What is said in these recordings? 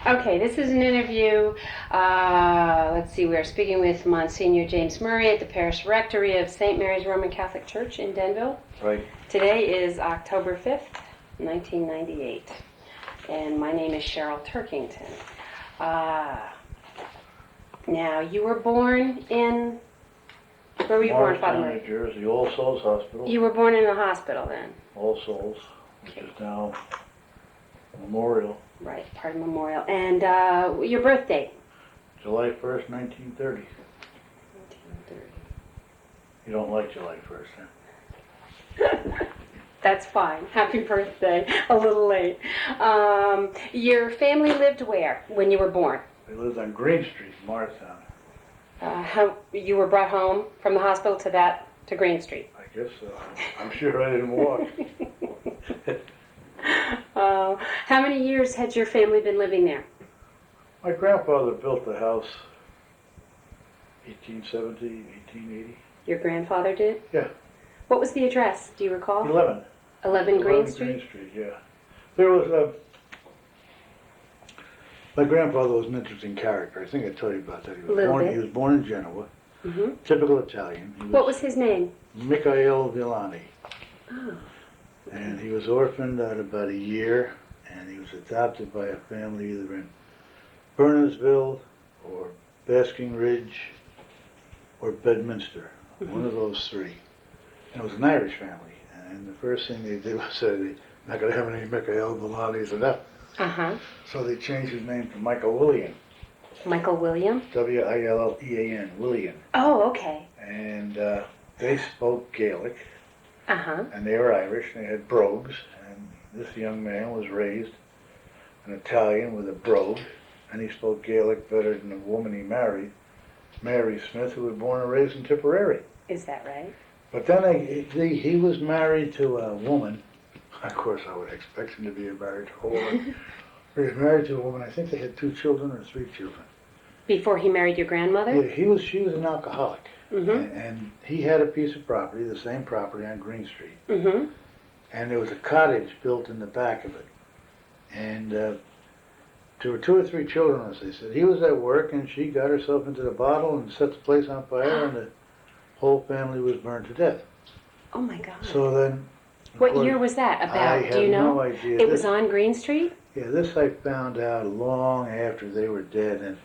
Okay, this is an interview. Let's see, we are speaking with Monsignor James Murray at the Parish Rectory of St. Mary's Roman Catholic Church in Denville. Right. Today is October 5th, 1998, and my name is Cheryl Turkington. Now, you were born in... Where were you born, Father Morristown, Murray? New Jersey, All Souls Hospital. You were born in the hospital then? All Souls, which is now Memorial. Right, part of Memorial. And your birth date? July 1st, 1930. 1930. You don't like July 1st, huh? That's fine. Happy birthday. A little late. Your family lived where when you were born? They lived on Green Street, Morristown. How you were brought home from the hospital to Green Street? I guess so. I'm sure I didn't walk. How many years had your family been living there? My grandfather built the house 1870, 1880. Your grandfather did? Yeah. What was the address? Do you recall? 11. 11 Green Street? Green Street, yeah. There was my grandfather was an interesting character. I think I told you about that. He was born in Genoa, typical Italian. What was his name? Michael Villani. Oh. And he was orphaned at about a year, and he was adopted by a family either in Bernardsville or Basking Ridge or Bedminster, one of those three. And it was an Irish family, and the first thing they did was say, they're not going to have any Michael Villanis enough. So they changed his name to Michael William. Michael William? W-I-L-L-E-A-N, William. Oh, okay. And they spoke Gaelic. And they were Irish, they had brogues, and this young man was raised an Italian with a brogue, and he spoke Gaelic better than the woman he married, Mary Smith, who was born and raised in Tipperary. Is that right? But then he was married to a woman. Of course, I would expect him to be married to a woman. He was married to a woman, I think they had 2 children or 3 children. Before he married your grandmother? Yeah, she was an alcoholic. And he had a piece of property, the same property on Green Street. And there was a cottage built in the back of it. And there were 2 or 3 children, as they said. He was at work, and she got herself into the bottle and set the place on fire, and the whole family was burned to death. Oh my God. So then... What year was that about? Do you know? I have no idea. It was on Green Street? Yeah, this I found out long after they were dead, and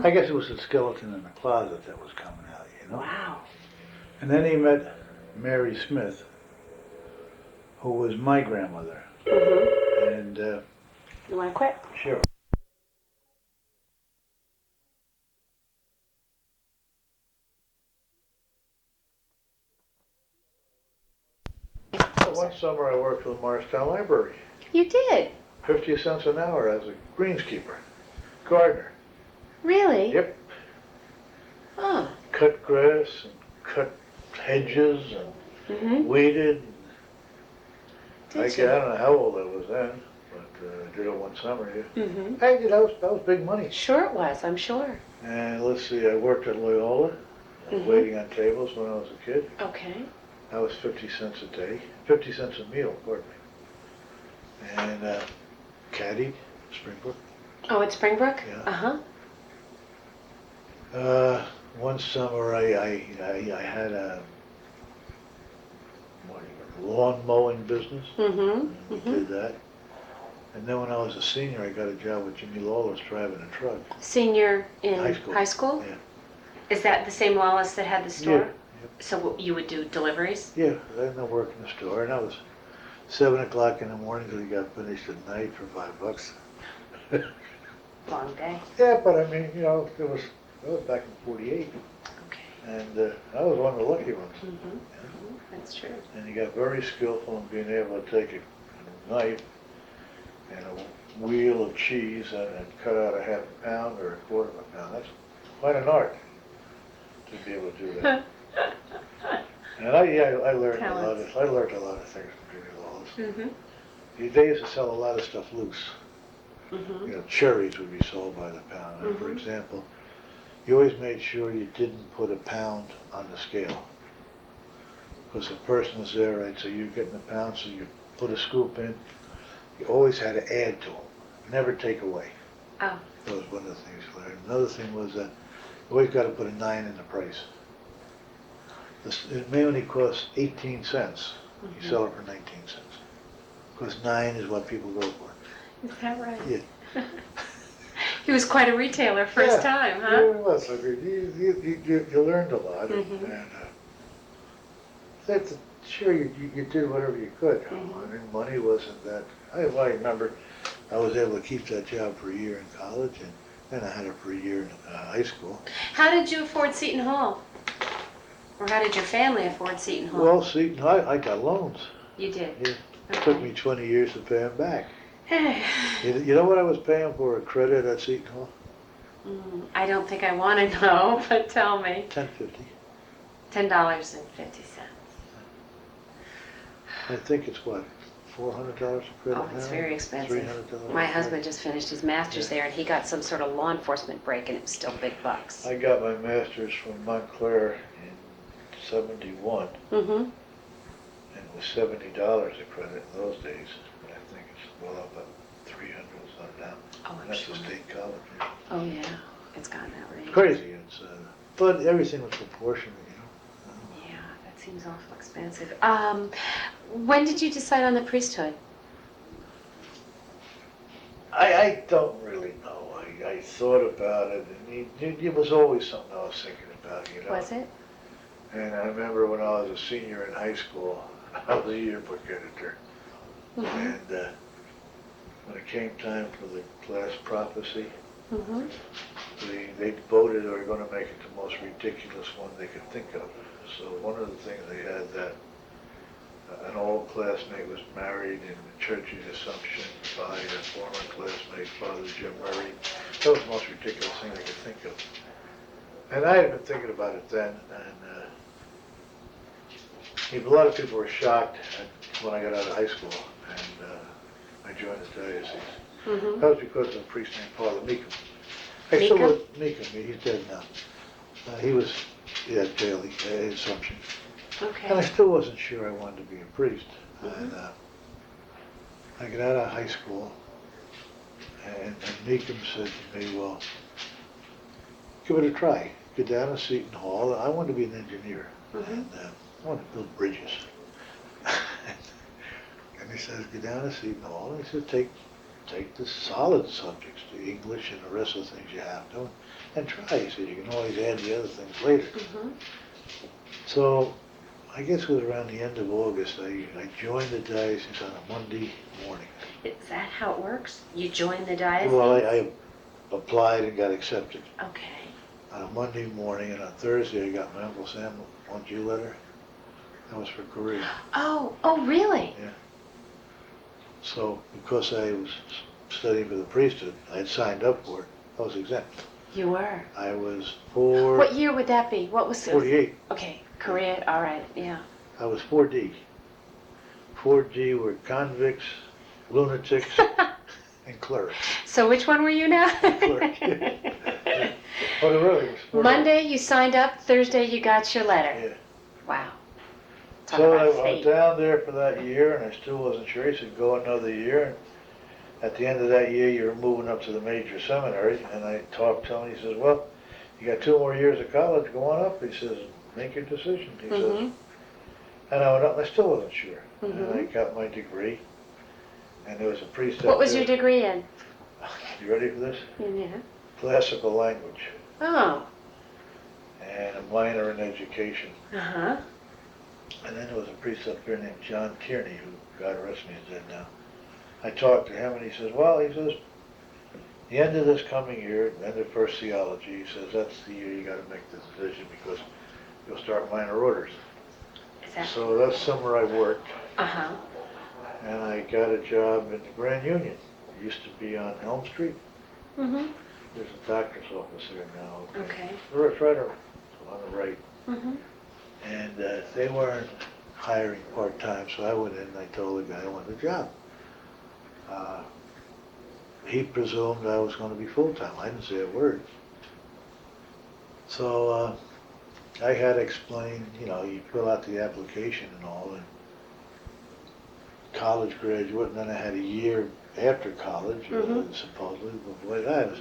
I guess it was the skeleton in the closet that was coming out, you know? Wow. And then he met Mary Smith, who was my grandmother. And You want to quit? sure. One summer I worked for the Morristown Library. You did? 50 cents an hour as a greenskeeper, gardener. Really? Yep. Oh. Cut grass and cut hedges and weeded. I don't know how old I was then, but I did it one summer. Yeah. Hey, that was big money. Sure it was, I'm sure. And let's see, I worked at Loyola, waiting on tables when I was a kid. Okay. That was 50 cents a day, 50 cents a meal, pardon me. And caddied, Springbrook. Oh, at Springbrook? Yeah. One summer I had a lawn mowing business. Did that. And then when I was a senior, I got a job with Jimmy Lawless driving a truck. Senior in high school? Yeah. Is that the same Lawless that had the store? Yeah. So you would do deliveries? Yeah, I had no work in the store, and that was 7 o'clock in the morning till you got finished at night for $5. Long day. Yeah, but I mean, you know, it was back in '48. Okay. And I was one of the lucky ones. That's true. And you got very skillful in being able to take a knife and a wheel of cheese and cut out a half a pound or a quarter of a pound. That's quite an art to be able to do that. And I learned a lot of things from Jimmy Lawless. They used to sell a lot of stuff loose. You know, cherries would be sold by the pound. And for example, you always made sure you didn't put a pound on the scale. Because the person was there, right, so you're getting a pound, so you put a scoop in. You always had to add to them, never take away. Oh. That was one of the things you learned. Another thing was that you always got to put a 9 in the price. It may only cost 18 cents. You sell it for 19 cents. Because 9 is what people go for. Is that right? Yeah. He was quite a retailer first time, huh? Yeah, it was. I mean, you learned a lot. And that's, sure, you did whatever you could. I mean, money wasn't that. I remember I was able to keep that job for a year in college, and then I had it for a year in high school. How did you afford Seton Hall? Or how did your family afford Seton Hall? Well, see, I got loans. You did? Yeah. Okay. It took me 20 years to pay them back. You know what I was paying for a credit at Seton Hall? I don't think I want to know, but tell me. $10.50. $10.50. I think it's what, $400 a credit now? Oh, it's very expensive. $300. My husband just finished his master's there, and he got some sort of law enforcement break, and it was still big bucks. I got my master's from Montclair in '71, and it was $70 a credit in those days. And I think it's well up at 300 or something now. Oh, I'm That's sure. a state college. Yeah. Oh, yeah. It's gotten that range. Crazy. But everything was proportionate, Yeah, that seems awful expensive. When did you decide on the priesthood? I don't really know. I thought about it, and it was always something I was thinking about, Was it? And I remember when I was a senior in high school, I was a yearbook editor. And when it came time for the class prophecy, they voted they were going to make it the most ridiculous one they could think of. So one of the things they had that an old classmate was married in the Church's Assumption by a former classmate, Father Jim Murray. That was the most ridiculous thing they could think of. And I had been thinking about it then, and a lot of people were shocked when I got out of high school and I joined the diocese. That was because of a priest named Father Meekum. Meekum, he's dead now. He was at jail, at Assumption. Okay. And I still wasn't sure I wanted to be a priest. And I got out of high school, and Meekum said to me, well, give it a try. Get down to Seton Hall. I wanted to be an engineer, and I wanted to build bridges. And he says, get down to Seton Hall, and he said, take the solid subjects, the English and the rest of the things you have to, and try. He said, you can always add the other things later. So I guess it was around the end of August, I joined the diocese on a Monday morning. Is that how it works? You join the diocese? Well, I applied and got accepted Okay. on a Monday morning, and on Thursday I got my Uncle Sam, want you letter. That was for Korea. Oh, really? Yeah. So because I was studying for the priesthood, I had signed up for it. I was exempt. You were? I was What year would that be? What was 48. Okay, Korea, all right, yeah. I was 4D. 4D were convicts, lunatics, and clerics. So which one were you now? Clerk. Yeah. Oh, it really was. Monday you signed up, Thursday you got your letter. Yeah. Wow. Talk So about I was fate. down there for that year, and I still wasn't sure. He said, go another year. And at the end of that year, you're moving up to the major seminary. And I talked to him, and he says, well, you got 2 more years of college, go on up. He says, make your decision. He says, and I went up, and I still wasn't sure. And I got my degree, and there was a priest What up was there. your degree in? You ready for this? Yeah. Classical language, Oh. and a minor in education. Uh-huh. And then there was a priest up here named John Tierney, who, God rest me, is dead now. I talked to him, and he says, well, he says, the end of this coming year, end of first theology, he says, that's the year you got to make the decision because you'll start minor orders. Is that? So that's summer I worked, Uh-huh. and I got a job in the Grand Union. It used to be on Elm Street. Mm-hmm. There's a doctor's office there now. Okay. It's right on the right. Mm-hmm. And they weren't hiring part-time, so I went in and I told the guy I wanted a job. He presumed I was going to be full-time. I didn't say a word. So I had to explain, you fill out the application and all, and college graduate, and then I had a year after college, supposedly, but boy, I was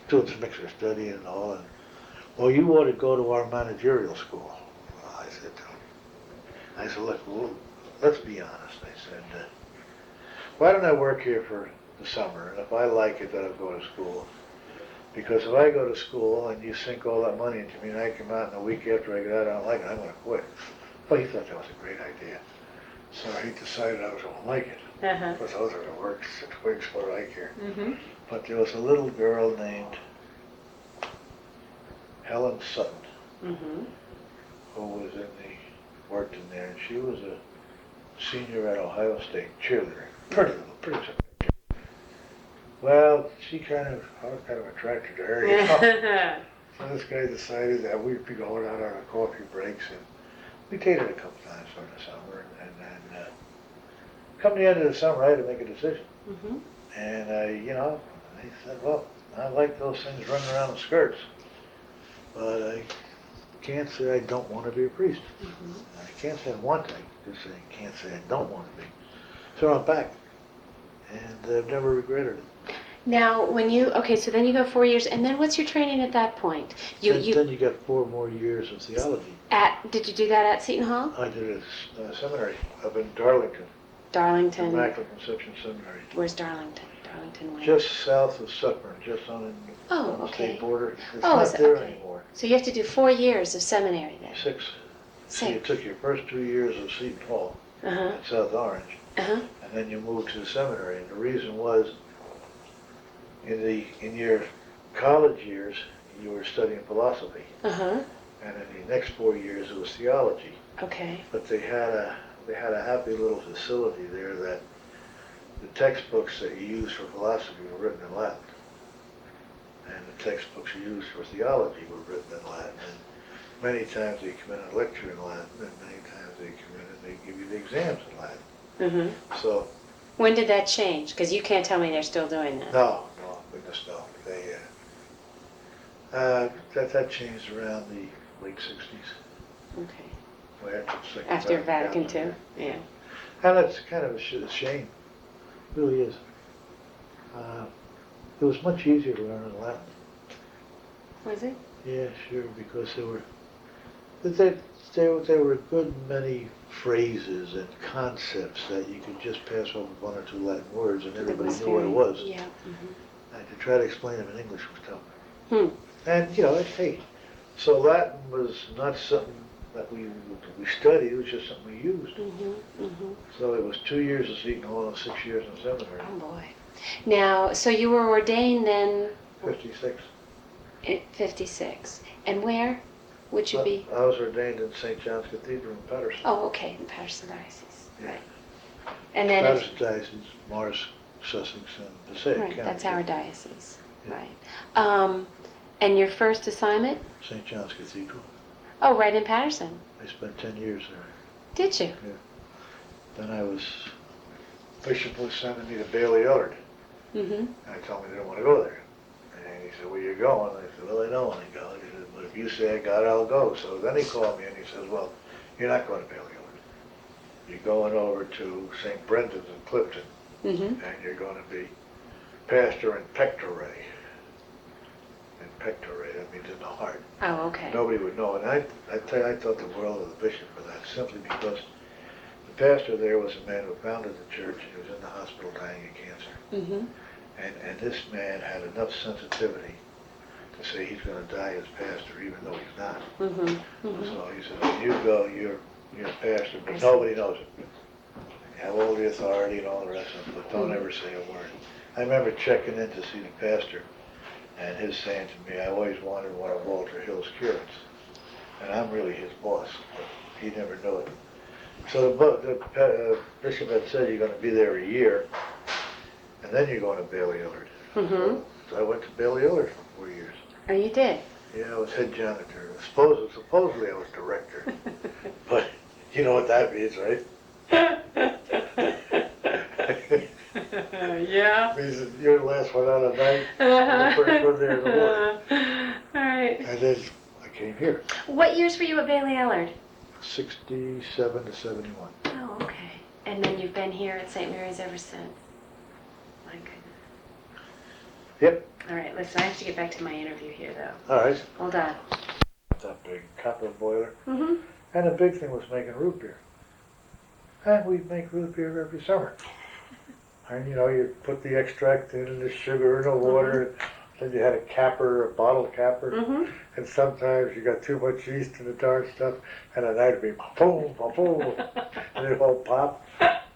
doing some extra studying and all, and, well, you ought to go to our managerial school. Well, I said, look, well, let's be honest. I said, why don't I work here for the summer, and if I like it, then I'll go to school. Because if I go to school and you sink all that money into me and I come out and a week after I get out, I don't like it, I'm going to quit. Well, he thought that was a great idea. So he decided I was going to like it. Because I was going to work 6 weeks for I care. But there was a little girl named Helen Sutton who was worked in there, and she was a senior at Ohio State, cheerleader. Pretty simple. Well, I was kind of attracted to her, you know. So this guy decided that we'd be going out on our coffee breaks, and we dated a couple times during the summer, and then come the end of the summer, I had to make a decision. And I said, well, I like those things running around in skirts, but I can't say I don't want to be a priest. I can't say I want to, I can't say I don't want to be. So I'm back, and I've never regretted it. Now, so then you go 4 years, and then what's your training at that point? Then you got 4 more years of theology. Did you do that at Seton Hall? I did a seminary up in Darlington. Darlington. Immaculate Conception Seminary. Where's Darlington? Darlington where? Just south of Sutton, just on the state border. It's not there anymore. So you have to do 4 years of seminary there. 6. So you took your first 2 years of Seton Hall at South Orange, and then you moved to the seminary. And the reason was, in your college years, you were studying philosophy, and in the next 4 years it was theology. Okay. But they had a happy little facility there that the textbooks that you used for philosophy were written in Latin, and the textbooks you used for theology were written in Latin. And many times they come in and lecture in Latin, and many times they come in and they give you the exams in Latin. So. When did that change? Because you can't tell me they're still doing that. No, goodness no. That changed around the late 60s. Okay. After Vatican II? Yeah. And that's kind of a shame. It really is. It was much easier to learn in Latin. Was it? Yeah, sure, because there were a good many phrases and concepts that you could just pass over 1 or 2 Latin words and everybody knew what it was. Yeah. And to try to explain them in English was tough. And, so Latin was not something that we studied, it was just something we used. So it was 2 years of Seton Hall and 6 years in seminary. Oh boy. Now, so you were ordained then? 56. 56. And where would you be? I was ordained in St. John's Cathedral in Patterson. Oh, okay, in Patterson Diocese. Yeah. Right. And then Patterson Diocese, Morris, Sussex, and Passaic County. County. That's our diocese. Yeah. Right. And your first assignment? St. John's Cathedral. Oh, right in Patterson. I spent 10 years there. Did you? Yeah. Then Bishop was sending me to Bailey Ellard. And I told him I didn't want to go there. And he said, where you going? I said, well, I don't want to go. He said, but if you say I got it, I'll go. So then he called me and he says, well, you're not going to Bailey Ellard. You're going over to St. Brendan's in Clifton. And you're going to be pastor in Pectoray. Pectoray, that means in the heart. Oh, okay. Nobody would know. And I thought the world of the bishop for that, simply because the pastor there was a man who founded the church, and he was in the hospital dying of cancer. And this man had enough sensitivity to say he's going to die as pastor, even though he's not. So he said, when you go, you're a pastor, but nobody knows it. You have all the authority and all the rest of it, but don't ever say a word. I remember checking in to see the pastor, and his saying to me, I always wanted one of Walter Hill's curates. And I'm really his boss, but he never knew it. So the bishop had said, you're going to be there a year, and then you're going to Bailey Ellard. So I went to Bailey Ellard for 4 years. Oh, you did? Yeah, I was head janitor. Supposedly I was director. But you know what that means, right? Yeah. Means that you're the last one out at night, and the first one there in the morning. All right. And then I came here. What years were you at Bailey Ellard? 67 to 71. Oh, okay. And then you've been here at St. Mary's ever since? Yep. All right, listen, I have to get back to my interview here, though. All right. Hold on. That big copper boiler. Mm-hmm. And the big thing was making root beer. And we'd make root beer every summer. And you know, you put the extract in and the sugar and the water. Then you had a capper, a bottle capper. Mm-hmm. And sometimes you got too much yeast in the darn stuff. And at night it'd be boom, boom, and it'd all pop.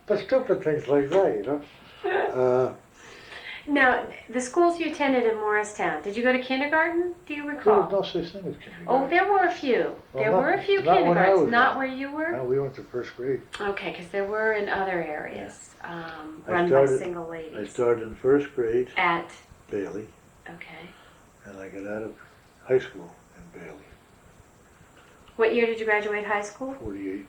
But stupid things like that, you know. Now, the schools you attended in Morristown, did you go to kindergarten? Do you There recall? was no such thing as kindergarten. Oh, there were a few. Well, There were a few not when I kindergartens. was Not young. where you were? No, we went to first grade. Okay, because there were in other areas I run by started- single ladies. I started in first grade, At, Bailey, okay. and I got out of high school in Bailey, What year did you graduate high school? 48.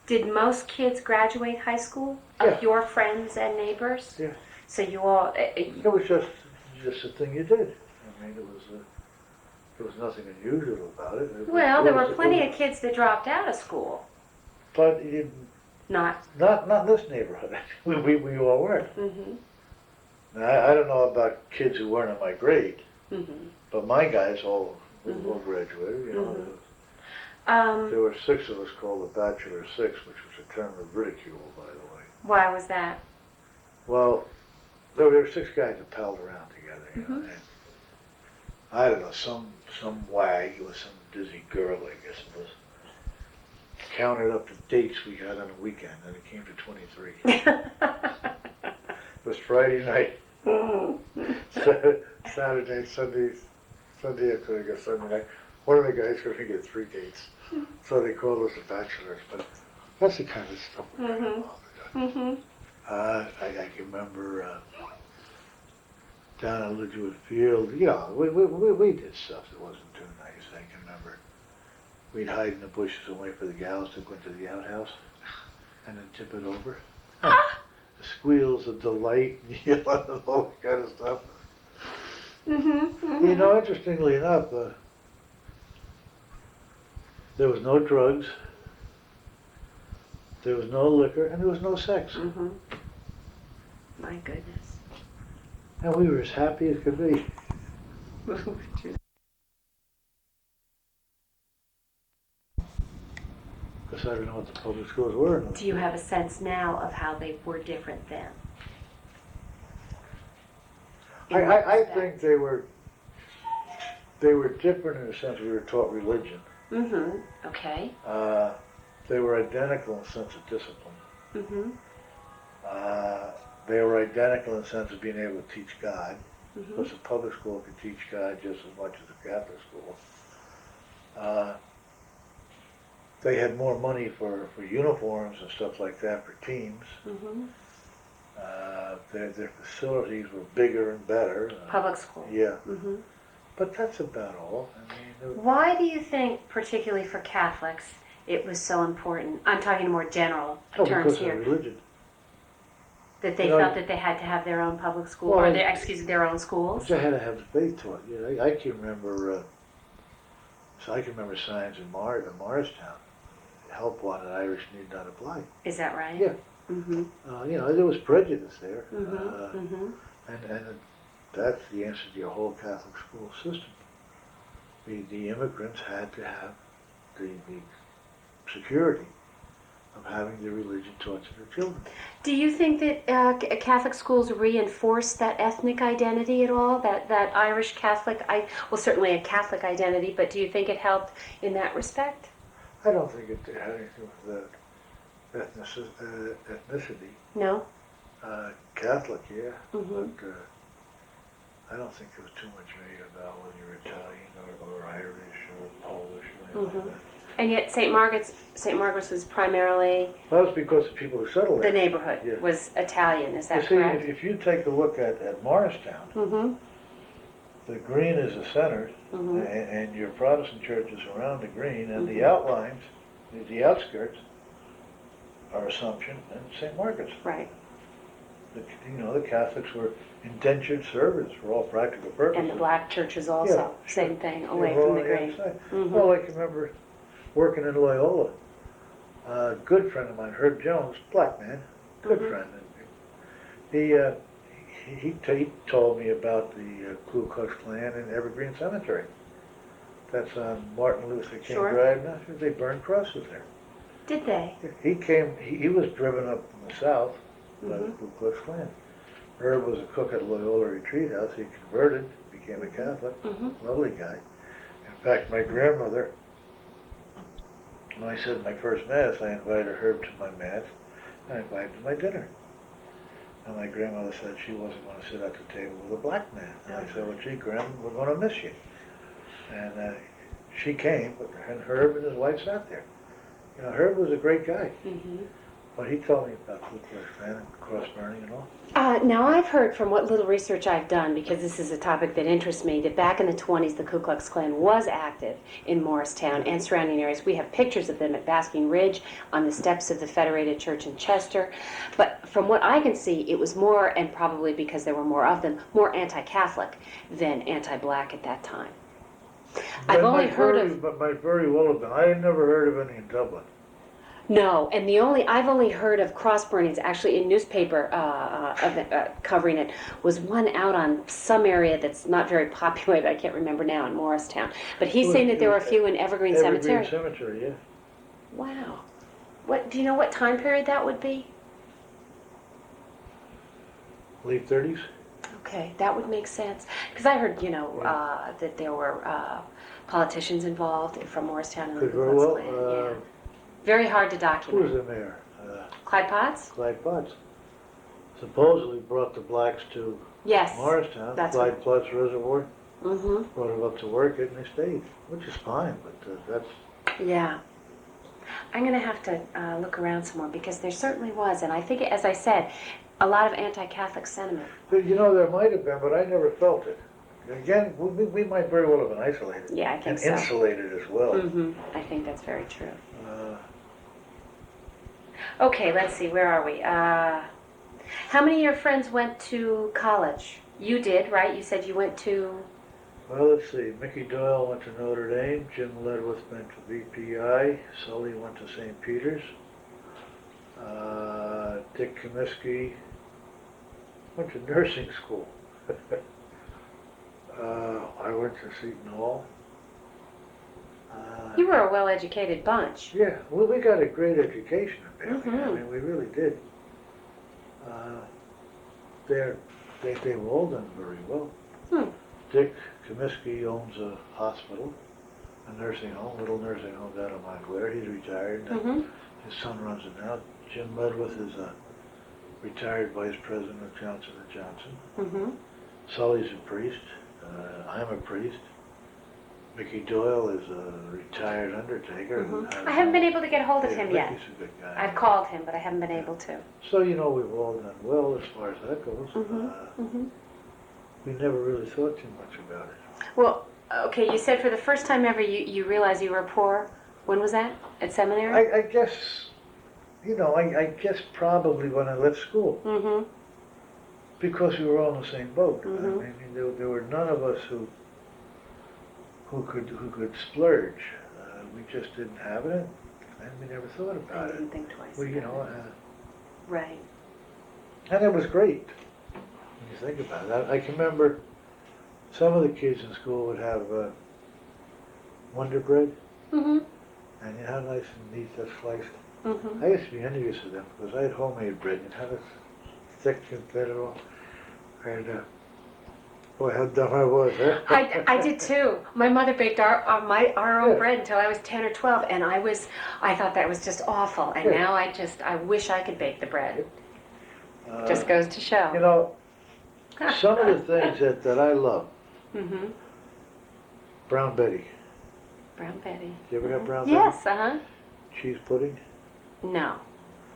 Did most kids graduate high school? Yeah. Of your friends and neighbors? Yeah. So you all, It was just a thing you did. I mean, there was nothing unusual about it. well, there were plenty of kids that dropped out of school. But you didn't, Not. not in this neighborhood. we all weren't. Mm-hmm. Now, I don't know about kids who weren't in my grade, Mm-hmm. but my guys all graduated. You know, there were 6 of us called the Bachelor 6, which was a term of ridicule, by the way. Why was that? Well, there were 6 guys that palled around together, you know, and I don't know, some wag with some dizzy girl, I guess it was, counted up the dates we had on a weekend, and it came to 23. It was Friday night, Saturday, Sunday after I got Sunday night. One of the guys couldn't get 3 dates, so they called us the Bachelors. But that's the kind of stuff we got involved in. I can remember down at Lidgewood Field, you know, we did stuff that wasn't too nice. I can remember we'd hide in the bushes and wait for the gals to go into the outhouse and then tip it over. The squeals of delight, and all that kind of stuff. You know, interestingly enough, there was no drugs, there was no liquor, and there was no sex. My goodness. And we were as happy as could be. Because I don't know what the public schools were. Do you have a sense now of how they were different then? In what I respect? think they were different in the sense we were taught religion. Okay. They were identical in the sense of discipline. They were identical in the sense of being able to teach God. Because a public school could teach God just as much as a Catholic school. They had more money for uniforms and stuff like that for teams. Their facilities were bigger and better. Public school. Yeah. But that's about all. I mean, Why do you think, particularly for Catholics, it was so important? I'm talking in more general terms because here. of religion. That they You know, felt that they had to have their own public school, Well, or their own schools? They had to have the faith taught. You know, I can remember. I can remember signs in Morristown. Help wanted, Irish need not apply. Is that right? Yeah. You know, there was prejudice there. Mm-hmm. And that's the answer to your whole Catholic school system. The immigrants had to have the security of having the religion taught to their children. Do you think that Catholic schools reinforce that ethnic identity at all? That Irish Catholic, well, certainly a Catholic identity, but do you think it helped in that respect? I don't think it had anything with ethnicity. No? Catholic, yeah, but I don't think there was too much made about whether you're Italian or Irish or Polish or anything like that. And yet St. Margaret's was primarily, That was because the people who settled the there. neighborhood was Italian, is that You see, correct? if you take a look at Morristown, the green is the center, and your Protestant churches around the green, and the outlines, the outskirts, are Assumption and St. Margaret's. Right. The Catholics were indentured servants for all practical purposes. And the black churches also, Yeah, same thing, They away were from on the green. other side. Well, I can remember working in Loyola. A good friend of mine, Herb Jones, black man, good friend. And he told me about the Ku Klux Klan in Evergreen Cemetery. That's on Martin Luther King Sure. Drive. Now, they burned crosses there. Did they? He was driven up from the south by the Mhm. Ku Klux Klan. Herb was a cook at Loyola Retreat House. He converted, became a Catholic. Mhm. Lovely guy. In fact, my grandmother, when I said my first Mass, I invited Herb to my Mass. I invited him to my dinner. And my grandmother said she wasn't going to sit at the table with a black man. And I said, well, gee, Grandma, we're going to miss you. And she came, and Herb and his wife sat there. You know, Herb was a great guy. Mhm. But he told me about Ku Klux Klan and cross burning and all. Now, I've heard from what little research I've done, because this is a topic that interests me, that back in the 20s, the Ku Klux Klan was active in Morristown and surrounding areas. We have pictures of them at Basking Ridge, on the steps of the Federated Church in Chester. But from what I can see, it was more, and probably because there were more of them, more anti-Catholic than anti-black at that time. I've only heard of... But might very well have been. I had never heard of any in Dublin. No, and I've only heard of cross burnings actually in newspaper covering it, was one out on some area that's not very populated, I can't remember now, in Morristown. But he's saying that there were a few in Evergreen Cemetery. Evergreen Cemetery, yeah. Wow. Do you know what time period that would be? Late 30s? Okay, that would make sense. Because I heard, that there were politicians involved from Morristown and the Could Ku very Klux well. Klan. Yeah. Very hard to Who was document. the mayor? Clyde Potts? Clyde Potts. Supposedly brought the blacks to Yes. Morristown. That's Clyde Potts Reservoir. Mm-hmm. Brought them up to work and they stayed, which is fine, but that's... Yeah. I'm going to have to look around some more, because there certainly was, and I think, as I said, a lot of anti-Catholic sentiment. But, there might have been, but I never felt it. Again, we might very well have been isolated. Yeah, I think and so. Insulated as well. Mm-hmm. I think that's very true. Uh, Okay, let's see, where are we? How many of your friends went to college? You did, right? You said you went to... Well, let's see. Mickey Doyle went to Notre Dame. Jim Ledwith went to VPI. Sully went to St. Peter's. Dick Comiskey went to nursing school. I went to Seton Hall. You were a well-educated bunch. Yeah, well, we got a great education in Bailey. I Mhm. mean, we really did. They've all done very well. Hmm. Dick Comiskey owns a hospital, a nursing home, little nursing home down in Montclair. He's retired. Mm-hmm. His son runs it now. Jim Ledwith is a retired vice president of Johnson & Johnson. Mm-hmm. Sully's a priest. I'm a priest. Mickey Doyle is a retired undertaker. Mm-hmm. I haven't been able to get hold of him yet. Mickey's a good guy. I've called him, but I haven't been able to. So, we've all done well as far as that goes. Mm-hmm. Mm-hmm. We never really thought too much about it. Well, okay, you said for the first time ever you realized you were poor. When was that? At seminary? I guess, I guess probably when I left school. Mm-hmm. Because we were all in the same boat. Mm-hmm. I mean, there were none of us who could splurge. We just didn't have it, and we never thought about I it. didn't think twice. Well, Right. and it was great when you think about it. I can remember some of the kids in school would have Wonder Bread, Mm-hmm. and you know how nice and neat that's sliced. Mm-hmm. I used to be envious of them because I had homemade bread, and how it's thick and federal. And boy, how dumb I was, huh? I did too. My mother baked our own Yeah. bread until I was 10 or 12, and I thought that was just awful. And Yeah. now I wish I could bake the bread. Uh, Just goes to show. Some of the things that I love, Mm-hmm. brown Betty. Brown Betty. You ever have brown Yes, uh-huh. Betty? Cheese pudding. No.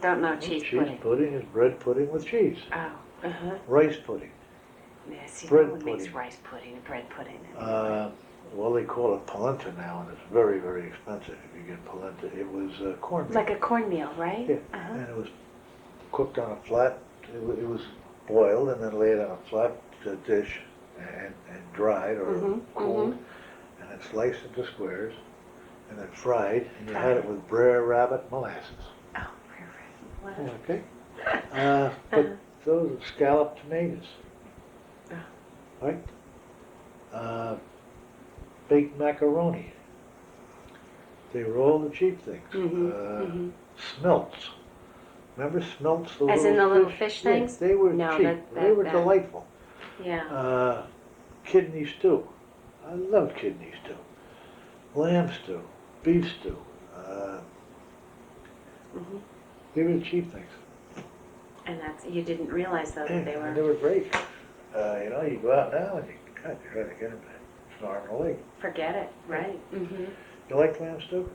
Don't know cheese pudding. Cheese pudding is bread pudding with cheese. Oh, uh-huh. Rice pudding. Yeah, see, Bread no one makes pudding. rice pudding and bread pudding. Well, they call it polenta now, and it's very, very expensive if you get polenta. It was cornmeal. Like a cornmeal, right? Yeah, Uh-huh. and it was cooked on a flat, it was boiled and then laid on a flat dish and dried or Mhm, cooled, and then sliced into squares and then fried, and you had it with Brer Rabbit molasses. Oh, perfect. Wow. Okay. But those are scalloped tomatoes. right? Baked macaroni. They were all the cheap things. Smelts. Remember smelts? The As in the little fish Yeah, things? they were No, cheap. They were delightful. Yeah. Kidney stew. I loved kidney stew. Lamb stew. Beef stew. They were the cheap things. And you didn't realize though that they were. And they were great. You go out now and you try to get them to an arm and a leg. Forget it, right? You like lamb stew?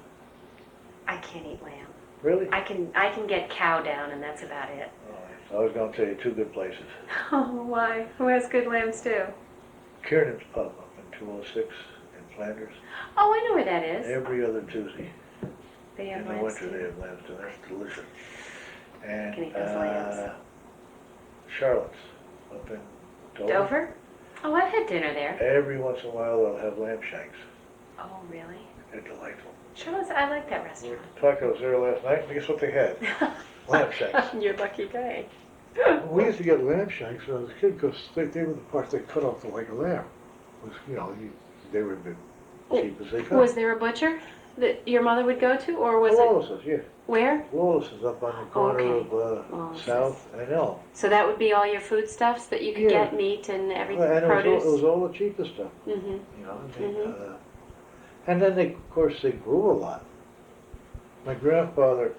I can't eat lamb. Really? I can get cow down, and that's about it. I was going to tell you two good places. Oh, why? Who has good lamb stew? Kiernan's Pub up in 206 in Flanders. Oh, I know where that is. Every other Tuesday. They have In the lamb winter stew. they have lamb stew. That's delicious. And Can eat those lambs. Charlotte's up in Dover? Oh, I've had dinner there. Every once in a while they'll have lamb shanks. Oh, really? They're delightful. Charlotte's, I like that restaurant. I was there last night, and guess what they had? Lamb shanks. You're lucky guy. We used to get lamb shanks when I was a kid because they were the parts they cut off the leg of lamb. They were as cheap as they could. Was there a butcher that your mother would go to, or was it? Lawless's, yeah. Where? Lawless's up on the corner okay. of South and Elm. So that would be all your foodstuffs that you could get, meat and everything, And produce? it was all the cheapest stuff. And then of course they grew a lot. My grandfather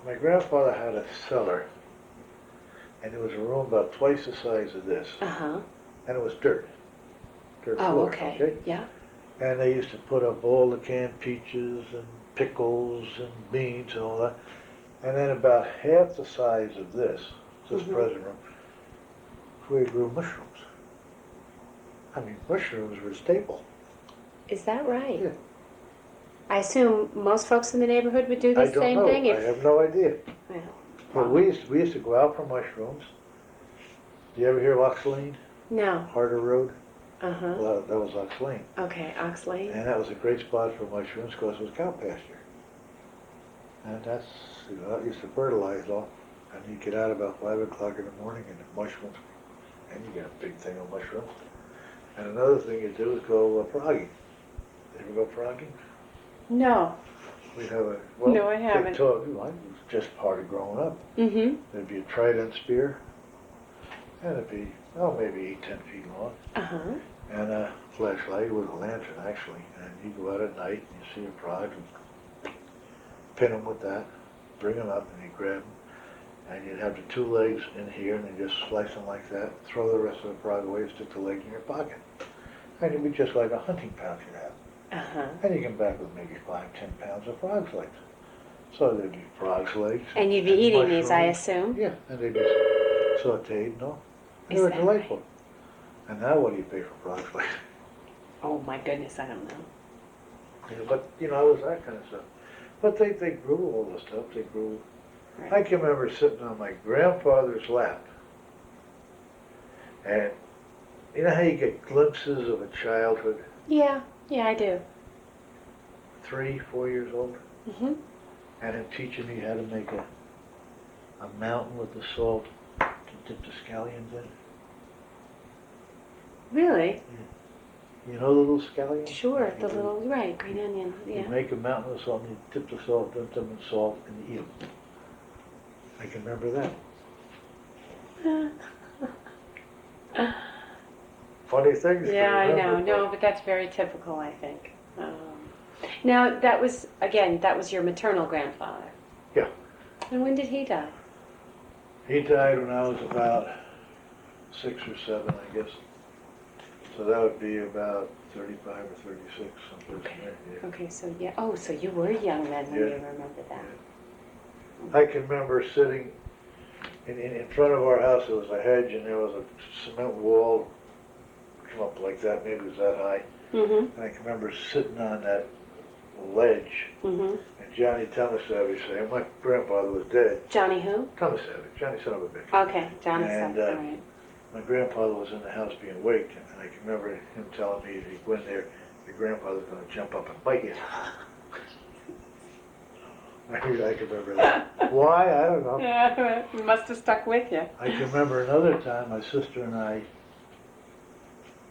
had a cellar, and it was a room about twice the size of this, and it was dirt Oh, floor, okay. Yeah. And they used to put up all the canned peaches and pickles and beans and all that. And then about half the size of this present room, we grew mushrooms. I mean, mushrooms were a staple. Is that right? Yeah. I assume most folks in the neighborhood would do the same thing? I have no idea. Yeah. But we used to go out for mushrooms. Do you ever hear of Ox Lane? No. Harder Road? Uh-huh. Well, that was Ox Lane. Okay, Ox Lane. And that was a great spot for mushrooms because it was cow pasture. And that used to fertilize all. And you get out about 5 o'clock in the morning and the mushrooms, and you get a big thing of mushrooms. And another thing you do is go frogging. You ever go frogging? No. We have No, I haven't. It was just part of growing up. Mm-hmm. There'd be a trident spear, and it'd be, maybe 8, 10 feet long. Uh-huh. And a flashlight with a lantern, actually. And you go out at night, and you see a frog, and pin them with that, bring them up, and you grab them. And you'd have the two legs in here, and you just slice them like that, throw the rest of the frog away, stick the legs in your pocket. And it'd be just like a hunting pouch you'd have. Uh-huh. And you come back with maybe 5, 10 pounds of frog's legs. So there'd be frog's legs. And you'd be eating these, I mushrooms. assume? Yeah, and they'd be sauteed, no? They Is were that delightful. And now what do you pay for frog's legs? Oh, my goodness, I don't know. But, it was that kind of stuff. But they grew all the stuff. They grew. Right. I can remember sitting on my grandfather's lap. And you know how you get glimpses of a childhood? Yeah, I do. 3, 4 years old? Mm-hmm. And him teaching me how to make a mountain with the salt to dip the scallions in. Really? You know the little scallions? Sure, the little, right, green onion, You yeah. make a mountain with salt, and you dip the salt, dip them in salt, and you eat them. I can remember that. Funny things. Yeah, I know. remember, No, but that's very typical, I think. Now, that was your maternal grandfather. Yeah. And when did he die? He died when I was about 6 or 7, I guess. So that would be about 35 or 36, someplace Okay. there. Yeah. Okay, so yeah. Oh, so you were young then when Yeah. you remember that. I can remember sitting in front of our house. There was a hedge, and there was a cement wall, come up like that, maybe it was that high. Mm-hmm. And I can remember sitting on that ledge, Mm-hmm. and Johnny Thomas Savage saying, my grandfather was dead. Johnny who? Thomas Savage, Johnny son of a bitch. Okay, Johnny And, all right. My grandfather was in the house being waked, and I can remember him telling me if he went there, your grandfather's going to jump up and bite you. I can remember that. Why? I don't know. Yeah, it must have stuck with you. I can remember another time my sister and I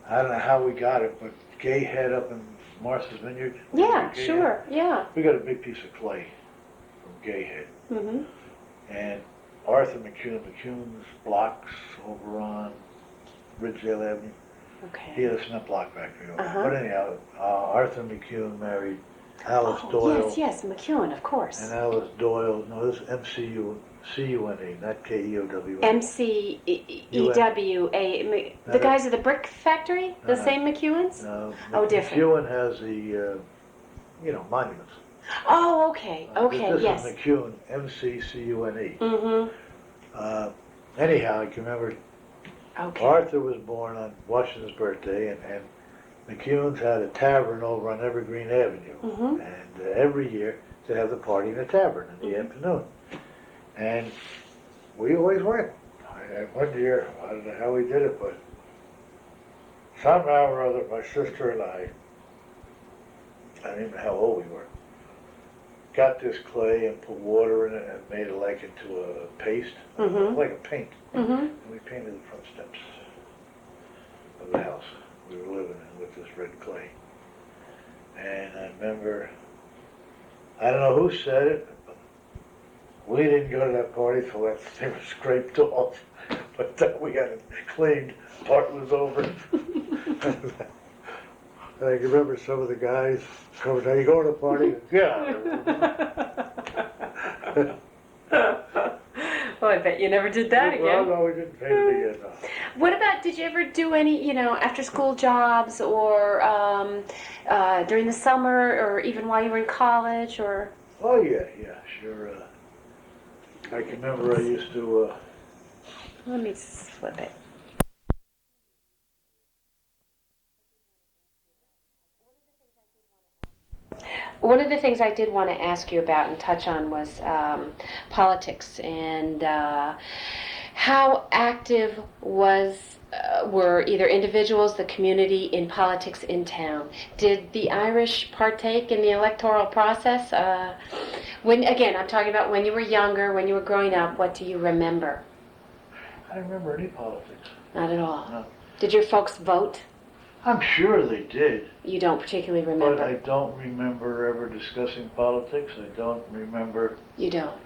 I don't know how we got it, but Gay Head up in Martha's Vineyard. Yeah, Gay sure, Head, yeah. we got a big piece of clay from Gay Head. Mm-hmm. And Arthur McCune's blocks over on Ridgedale Avenue. He Okay. had a cement block factory over there. Uh-huh. But anyhow, Arthur McCune married Alice Oh, Doyle. yes, McEwen, of course. And Alice Doyle, no, this is M-C-U-C-U-N-E, not K-E-O-W-N. M-C-E-W-A, the guys at the brick factory? The No, same McEwens? No, Oh, different. McEwen has the, monuments. Oh, okay, okay, This yes. is McCune, M-C-C-U-N-E. Mm-hmm. Anyhow, I can remember Okay. Arthur was born on Washington's birthday, and McCune's had a tavern over on Evergreen Avenue. Mm-hmm. And every year they have the party in the tavern in the afternoon. And we always went. One year, I don't know how we did it, but somehow or other, my sister and I don't even know how old we were, got this clay and put water in it and made it like into a paste, like a paint. Mm-hmm. And we painted the front steps of the house we were living in with this red clay. And I remember, I don't know who said it, but we didn't go to that party till that thing was scraped off. But then we had it cleaned, part was over. And I can remember some of the guys coming, are you going to the party? Yeah. Well, I bet you never did that Well, again. no, we didn't paint it again, no. What about, did you ever do any, after-school jobs or during the summer or even while you were in college or? Oh, yeah, sure. I can remember I used to, Let me flip it. One of the things I did want to ask you about and touch on was politics and how active were either individuals, the community in politics in town. Did the Irish partake in the electoral process? Again, I'm talking about when you were younger, when you were growing up. What do you remember? I don't remember any politics. Not at all. No. Did your folks vote? I'm sure they did. You don't particularly remember. But I don't remember ever discussing politics. I don't remember. You don't.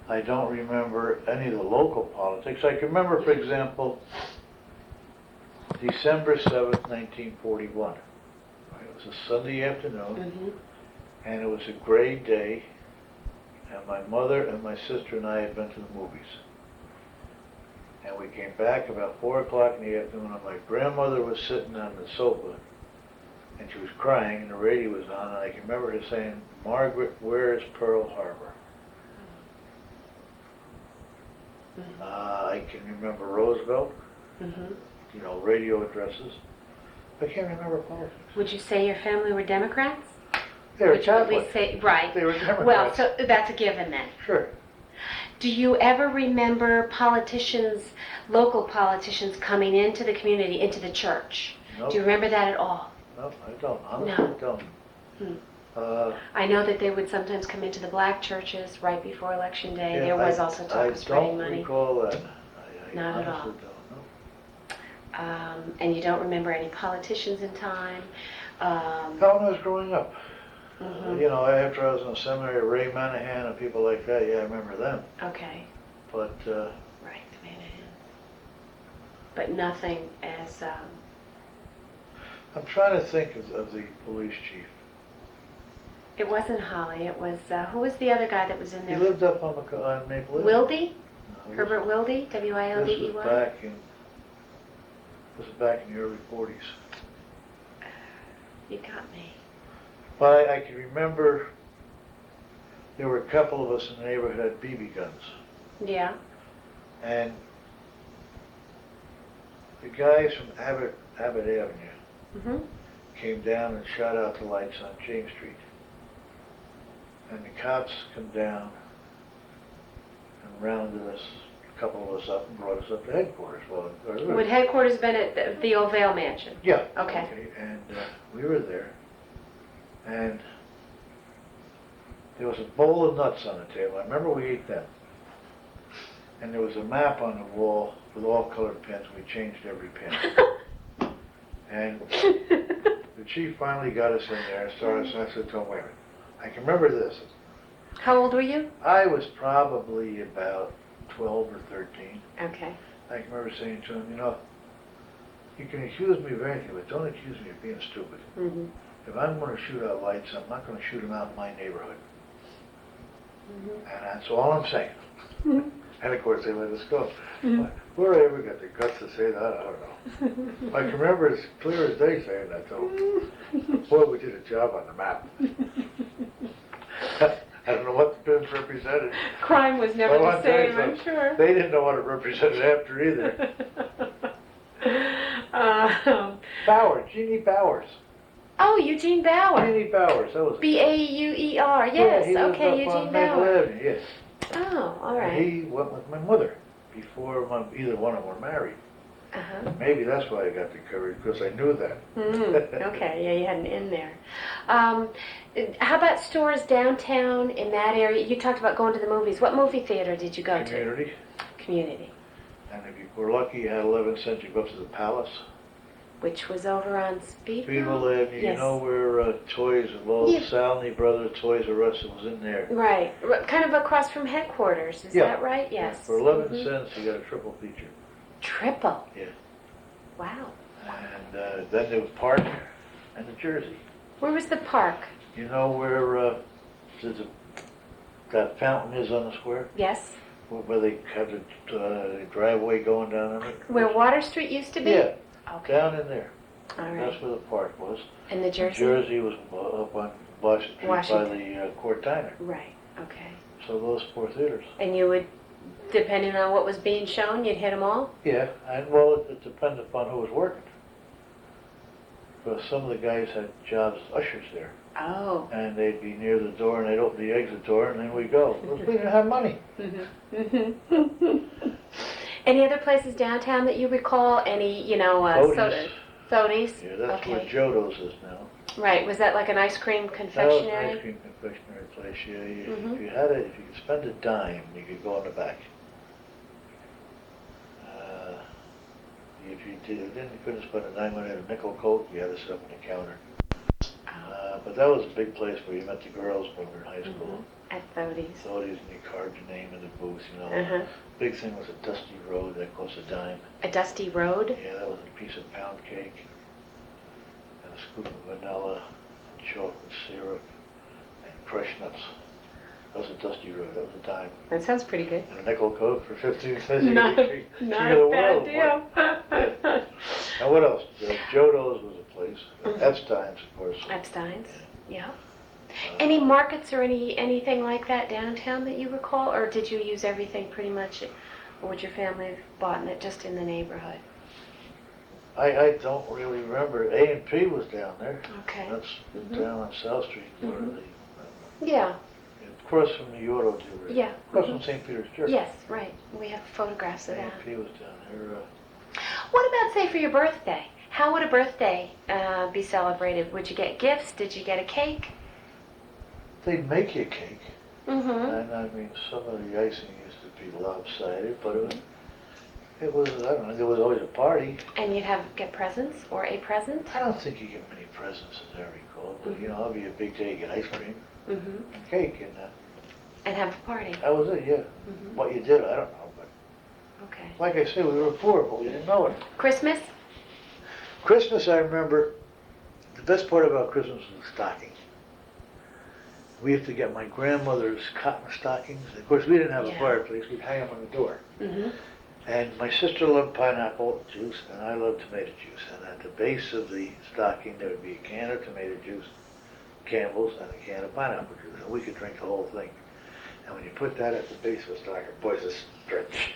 I don't remember any of the local politics. I can remember, for example, December 7th, 1941. It was a Sunday afternoon, and it was a gray day, and my mother and my sister and I had been to the movies. And we came back about 4 o'clock in the afternoon, and my grandmother was sitting on the sofa, and she was crying, and the radio was on, and I can remember her saying, "Margaret, where is Pearl Harbor?" I can remember Roosevelt, radio addresses. I can't remember politics. Would you say your family were Democrats? They were Would you at Catholic. least say, right. They were Democrats. Well, so that's a given then. Sure. Do you ever remember local politicians coming into the community, into the church? Nope. Do you remember that at all? No, I don't. Honestly, No. I don't. I know that they would sometimes come into the black churches right before Election Day. There was also talk of spreading money. I don't recall that. I Not at all. honestly don't know. And you don't remember any politicians in time? Not when I was growing up. After I was in the seminary, Ray Manahan and people like that, yeah, I remember them. Okay. But, Right, the Manahan. But nothing as... I'm trying to think of the police chief. It wasn't Holly, it was... who was the other guy that was in He there? lived up on Maple Ave. Wilde? No, Herbert Wilde? This W-I-L-D-E-Y? was back in the early 40s. You got me. But I can remember there were a couple of us in the neighborhood who had BB guns. Yeah. And the guys from Abbott Avenue came down and shot out the lights on James Street. And the cops come down and rounded us, a couple of us up, and brought us up to headquarters. Would headquarters been at the Ovale Mansion? Yeah. Okay. And we were there, and there was a bowl of nuts on the table. I remember we ate them. And there was a map on the wall with all colored pens. We changed every pen. And the chief finally got us in there and started, so I said to him, wait a minute, I can remember this. How old were you? I was probably about 12 or 13. Okay. I can remember saying to him, you know, you can accuse me of anything, but don't accuse me of being stupid. Mm-hmm. If I'm going to shoot out lights, I'm not going to shoot them out in my neighborhood. Mm-hmm. And that's all I'm saying. Mm-hmm. And of course they let us go. Mm-hmm. Where I ever got the guts to say that, I don't know. I can remember as clear as day saying that to them. Boy, we did a job on the map. I don't know what the pins represented. Crime was never Well, the I'll tell you same, I'm something. sure. They didn't know what it represented after either. Bowers, Jeannie Bowers. Oh, Eugene Bauer. Jeannie Bowers, that was B-A-U-E-R, yes, he lived okay, up on Eugene Maple Bauer. Avenue, yes. Oh, all And right. he went with my mother before either one of them were married. Uh-huh. Maybe that's why I got the courage, because I knew that. Okay, yeah, you had an in there. How about stores downtown in that area? You talked about going to the movies. What movie theater did you go Community. to? Community. And if you were lucky, you had 11 cents, you go up to the Palace. Which was over on Speedwell Avenue, Yes. you know where Toys, well, Yeah. Salney Brothers, Toys R Us was in there. Right, kind of across from headquarters, is Yeah. that right? Yes. For 11 Mhm. cents, you got a triple feature. Triple? Yeah. Wow. And then there was Park and the Jersey. Where was the park? You know where that fountain is on the square? Yes. Where they have the driveway going down on it? Where Water Street used to be? Yeah, Okay. down in there. All right. That's where the park was. And the Jersey? Jersey was up on Washington Street Washington. by the Court Diner. Right, okay. So those four theaters. And you would, depending on what was being shown, you'd hit them all? Yeah, and well, it depended upon who was working. Because some of the guys had jobs as ushers there. Oh. And they'd be near the door and they'd open the exit door and then we'd go. We didn't have money. Any other places downtown that you recall? Any, Thodey's. Thodey's? Yeah, that's where Okay. Jodo's is now. Right, was that like an ice cream That was an confectionery? ice cream confectionery place, yeah. Mhm. If you had it, if you could spend a dime, you could go in the back. If you didn't, you couldn't spend a dime on a nickel Coke, you had to sit up on the counter. Oh. But that was a big place where you met the girls when we were in high school. At Thodey's. So and you carved your name in the booth, Uh-huh. Big thing was a dusty road that cost a dime. A dusty road? Yeah, that was a piece of pound cake and a scoop of vanilla and chocolate syrup and crushed nuts. That was a dusty road. That was a dime. That sounds pretty good. And a nickel Coke for 15 cents. Not You a could see not the a bad world, deal. boy. Now what else? Jodo's was a place. Epstein's, of course. Epstein's, yeah. Any markets or anything like that downtown that you recall? Or did you use everything pretty much, or would your family have bought it just in the neighborhood? I don't really remember. A&P was down there. Okay. That's Mhm. down on South Street, where Yeah, across from the auto dealer. yeah. Across Mhm. from St. Peter's Church. Yes, right. We have photographs of that. A&P was down there. What about, say, for your birthday? How would a birthday be celebrated? Would you get gifts? Did you get a cake? They'd make you a cake. Mm-hmm. And I mean, some of the icing used to be lopsided, but it was, I don't know, there was always a party. And you'd get presents or a present? I don't think you get many presents as I recall, but it'll be a big day, you get ice cream Mm-hmm. and cake, and And have a party? that was it, yeah. Mm-hmm. What you did, I don't know, but Okay. like I said, we were poor, but we didn't know it. Christmas? Christmas, I remember, the best part about Christmas was the stocking. We used to get my grandmother's cotton stockings. Of course, we didn't have a Yeah. fireplace, we'd hang them on the door. Mm-hmm. And my sister loved pineapple juice, and I loved tomato juice. And at the base of the stocking, there would be a can of tomato juice, Campbell's, and a can of pineapple juice. And we could drink the whole thing. And when you put that at the base of the stocking, boys, it's stretch.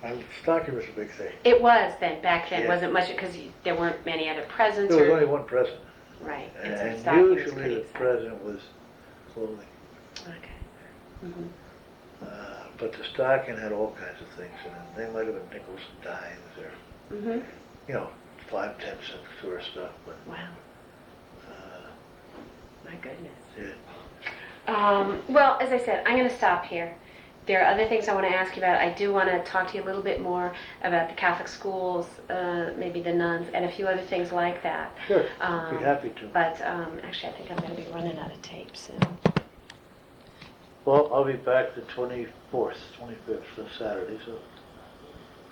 And stocking was a big thing. It was then, back then. Yeah. Wasn't much, because there weren't many other presents There was or... only one present. Right. And so And stocking was usually pretty the exciting. present was clothing. Okay. Mm-hmm. But the stocking had all kinds of things in it. They might have been nickels and dimes or, Mm-hmm. 5, 10 cent store stuff. But Wow. My goodness. yeah. Well, as I said, I'm going to stop here. There are other things I want to ask you about. I do want to talk to you a little bit more about the Catholic schools, maybe the nuns, and a few other things like that. Sure, be happy to. But actually, I think I'm going to be running out of tape soon. Well, I'll be back the 24th, 25th, so Saturday, so,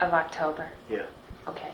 Of October. yeah. Okay.